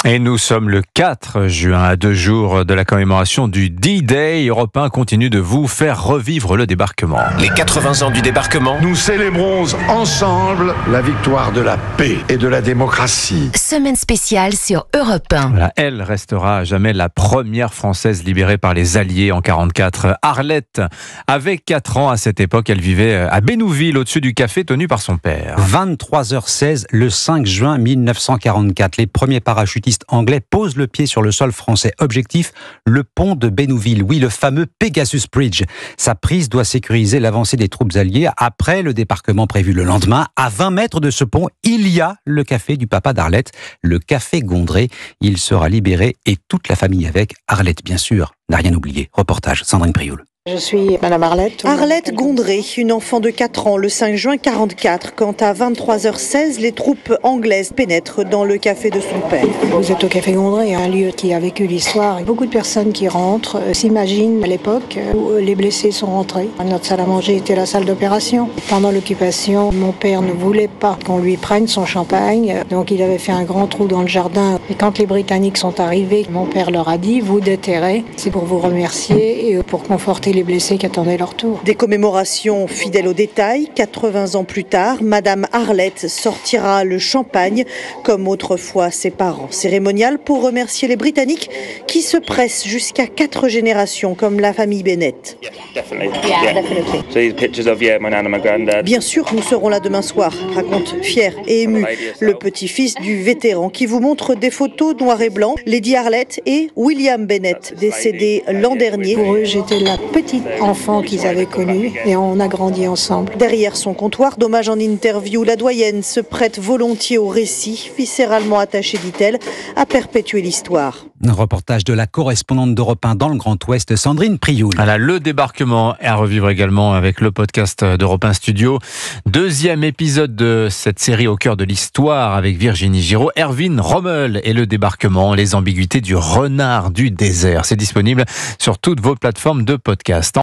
Et nous sommes le 4 juin, à 2 jours de la commémoration du D-Day. Europe 1 continue de vous faire revivre le débarquement. Les 80 ans du débarquement. Nous célébrons ensemble la victoire de la paix et de la démocratie. Semaine spéciale sur Europe 1. Voilà, elle restera à jamais la première Française libérée par les Alliés en 1944. Arlette avait 4 ans à cette époque. Elle vivait à Bénouville, au-dessus du café tenu par son père. 23h16, le 5 juin 1944. Les premiers parachutistes anglais posent le pied sur le sol français. Objectif, le pont de Bénouville. Oui, le fameux Pegasus Bridge. Sa prise doit sécuriser l'avancée des troupes alliées. Après le débarquement prévu le lendemain, à 20 mètres de ce pont, il y a le café du papa d'Arlette, le café Gondré. Il sera libéré et toute la famille avec. Arlette, bien sûr, n'a rien oublié. Reportage, Sandrine Prioul. Je suis Madame Arlette. Arlette Gondré, une enfant de 4 ans, le 5 juin 1944, quand à 23h16, les troupes anglaises pénètrent dans le café de son père. Vous êtes au café Gondré, un lieu qui a vécu l'histoire. Beaucoup de personnes qui rentrent s'imaginent à l'époque où les blessés sont rentrés. Notre salle à manger était la salle d'opération. Pendant l'occupation, mon père ne voulait pas qu'on lui prenne son champagne, donc il avait fait un grand trou dans le jardin. Et quand les Britanniques sont arrivés, mon père leur a dit « Vous déterrez, c'est pour vous remercier et pour conforter les blessés qui attendaient leur tour. » Des commémorations fidèles aux détails. 80 ans plus tard, Madame Arlette sortira le champagne comme autrefois ses parents. Cérémonial pour remercier les Britanniques qui se pressent jusqu'à 4 générations comme la famille Bennett. Bien sûr, nous serons là demain soir, raconte fier et ému le petit-fils du vétéran qui vous montre des photos noir et blanc. Lady Arlette et William Bennett, décédés l'an dernier. Pour eux, j'étais la petite enfant qu'ils avaient connue et on a grandi ensemble. Derrière son comptoir d'hommage en interview, la doyenne se prête volontiers au récit, viscéralement attachée, dit-elle, à perpétuer l'histoire. Un reportage de la correspondante d'Europe 1 dans le Grand Ouest, Sandrine Prioul. Voilà, le débarquement est à revivre également avec le podcast d'Europe 1 Studio. 2e épisode de cette série au cœur de l'histoire avec Virginie Giraud, Erwin Rommel et le débarquement, les ambiguïtés du renard du désert. C'est disponible sur toutes vos plateformes de podcast.